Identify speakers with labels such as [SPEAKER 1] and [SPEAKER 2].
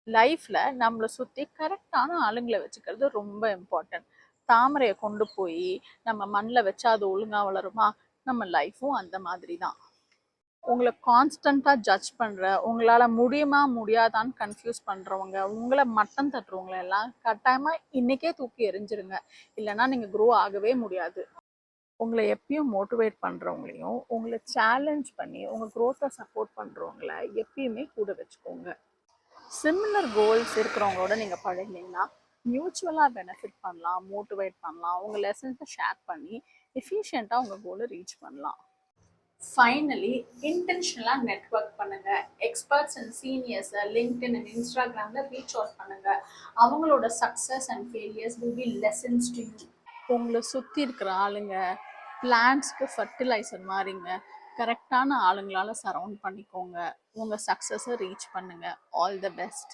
[SPEAKER 1] லைஃப்ல நம்மளை சுத்தி கரெக்டான ஆளுங்களை வச்சுக்கிறது ரொம்ப இம்பார்ட்டன்ட். தாமரையை கொண்டு போய் நம்ம மண்ணில் வச்சா அது ஒழுங்கா வளருமா? நம்ம லைஃப்பும் அந்த மாதிரி தான். உங்களை கான்ஸ்டண்டா ஜட்ஜ் பண்ற, உங்களால முடியுமா முடியாதான்னு கன்ஃபியூஸ் பண்றவங்க, உங்களை மட்டம் தட்டுறவங்க எல்லாம் கட்டாயமா இன்னைக்கே தூக்கி எறிஞ்சிருங்க. இல்லைன்னா நீங்க க்ரோ ஆகவே முடியாது. உங்களை எப்பயும் மோட்டிவேட் பண்றவங்களையும் உங்களை சேலஞ்ச் பண்ணி உங்க க்ரோத்தை சப்போர்ட் பண்றவங்கள எப்பயுமே கூட வச்சுக்கோங்க. சிமிலர் கோல்ஸ் இருக்கிறவங்களோட நீங்கள் பழகினீங்கன்னா மியூச்சுவலாக பெனிஃபிட் பண்ணலாம், மோட்டிவேட் பண்ணலாம், உங்கள் லெசன்ஸை ஷேர் பண்ணி எஃபிஷியண்ட்டாக உங்கள் கோலை ரீச் பண்ணலாம். ஃபைனலி இன்டென்ஷனலாக நெட்வொர்க் பண்ணுங்க. எக்ஸ்பர்ட்ஸ் அண்ட் சீனியர்ஸை லிங்க்டின் அண்ட் இன்ஸ்டாகிராமில் ரீச் அவுட் பண்ணுங்க. அவங்களோட success and failures will be lessons to you. உங்களை சுற்றி இருக்கிற ஆளுங்க பிளான்ட்ஸ்க்கு ஃபர்டிலைசர் மாதிரிங்க. கரெக்டான ஆளுங்களால சரவுண்ட் பண்ணிக்கோங்க. உங்கள் சக்ஸஸை ரீச் பண்ணுங்க. All the best.